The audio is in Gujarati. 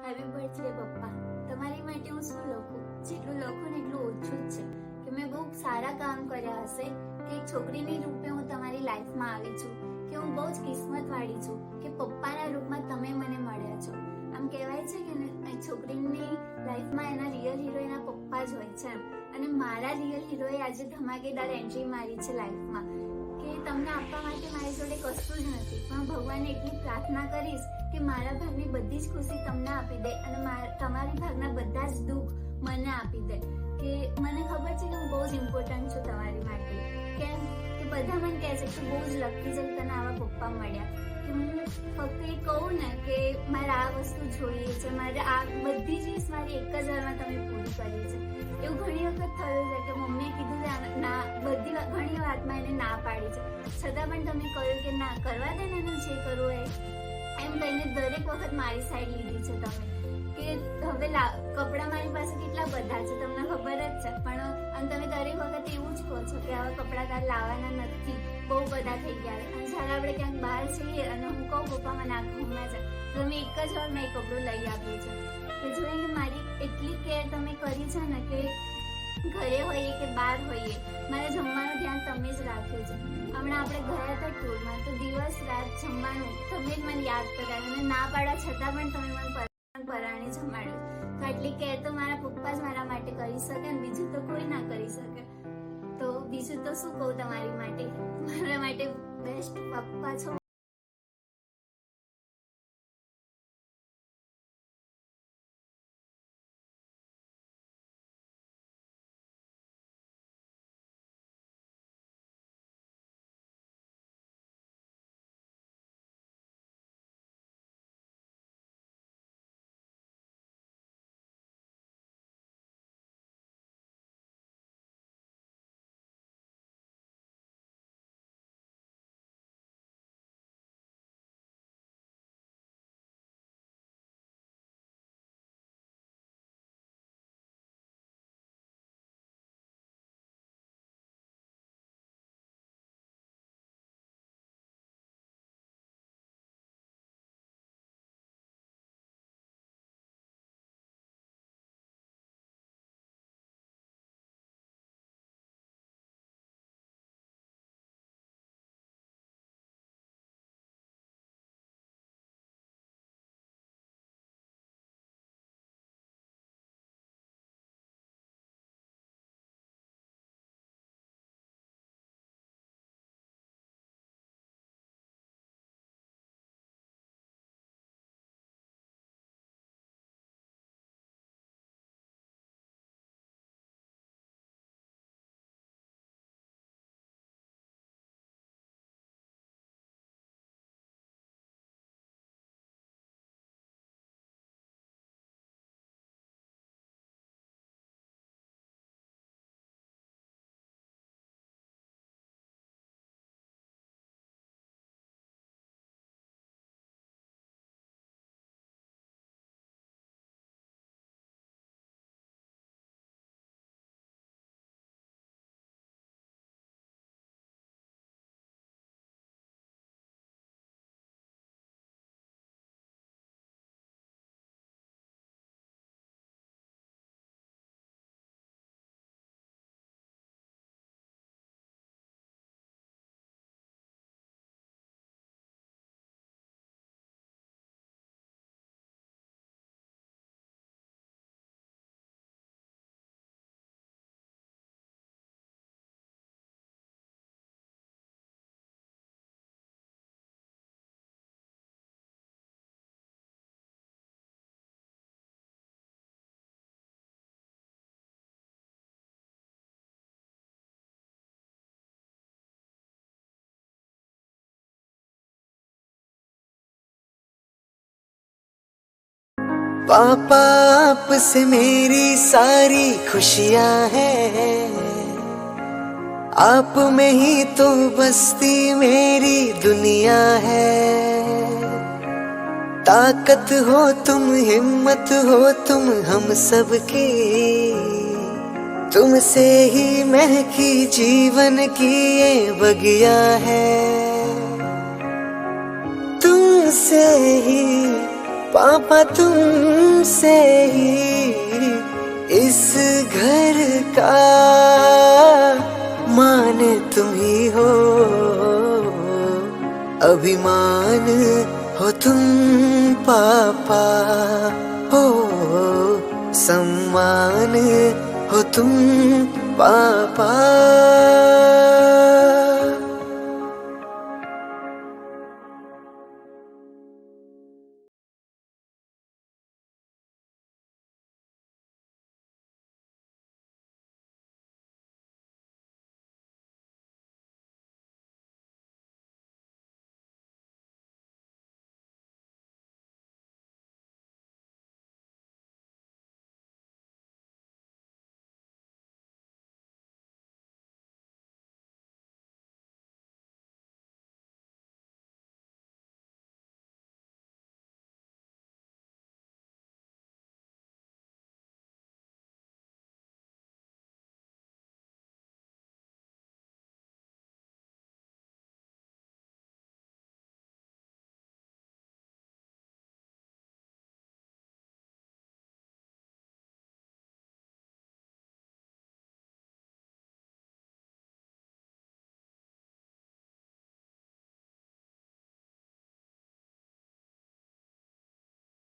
હેપી બર્થડે પપ્પા. તમારી માટે હું શું લખું? જેટલું લખું ને એટલું ઓછું જ છે કે મેં બહુ સારા કામ કર્યા હશે કે એક છોકરીની રૂપે હું તમારી લાઈફમાં આવી છું, કે હું બહુ જ કિસ્મત વાળી છું કે પપ્પાના રૂપમાં તમે મને મળ્યા છો. આમ કહેવાય છે કે છોકરીની લાઈફમાં એના રિયલ હીરો એના પપ્પા જ હોય છે અને મારા રિયલ હીરોએ આજે ધમાકેદાર એન્ટ્રી મારી છે લાઈફમાં કે તમને આપવા માટે મારી જોડે કશું જ નથી, પણ ભગવાનને એટલી પ્રાર્થના કરીશ કે મારા ભાગની બધી જ ખુશી તમને આપી દે અને તમારી ભાગના બધા જ દુઃખ મને આપી દે. કે મને ખબર છે કે હું બહુ જ ઇમ્પોર્ટન્ટ છું તમારી માટે. કેમ કે બધા મને કહે છે કે બહુ જ લકી છે તને આવા પપ્પા મળ્યા. કે હું ફક્ત એ કહું ને કે મારે આ વસ્તુ જોઈએ છે, મારે આ બધી જ વિશ મારી એક જ વારમાં તમે પૂરી કરી છે. એવું ઘણી વખત થયું છે કે મમ્મીએ કીધું કે ના, ઘણી વાતમાં એને ના પાડી છે, છતાં પણ તમે કહ્યું કે ના કરવા દે ને, જે કરવું એમ કહીને દરેક વખત મારી સાઈડ લીધી છે તમે. કે હવે કપડાં મારી પાસે કેટલા બધા છે તમને ખબર જ છે, પણ અને તમે દરેક વખત એવું જ કહો છો કે આવા કપડાં તાર લાવવાના નથી, બહુ બધા થઈ ગયા. અને જ્યારે આપણે ક્યાંક બહાર જઈએ અને હું કહું પપ્પા મને આ ગમે છે, તો મેં એક જ વાર મેં એ કપડું લઈ આપ્યું છે. કે જોઈએ કે મારી એટલી કેર તમે કરી છે ને કે ઘરે હોઈએ કે બહાર હોઈએ મારે જમવાનું ધ્યાન તમે જ રાખ્યું છે. હમણાં આપણે ગયા હતા ટૂરમાં, તો દિવસ રાત જમવાનું તમે જ મને યાદ કર્યા અને ના પાડ્યા છતાં પણ તમે મને પરાણે જમાડ્યું. તો આટલી કેર તો મારા પપ્પા જ મારા માટે કરી શકે અને બીજું તો કોઈ ના કરી શકે. તો બીજું તો શું કહું તમારી માટે, મારા માટે બેસ્ટ પપ્પા છો. पापा आपसे मेरी सारी खुशियां हैं, आप में ही तो बसती मेरी दुनिया है। ताकत हो तुम, हिम्मत हो तुम हम सबकी, तुमसे ही महकी जीवन की ये बगिया है। तुमसे ही पापा तुम से ही इस घर का मान तुम ही हो, अभिमान हो तुम पापा, हो सम्मान हो तुम पापा।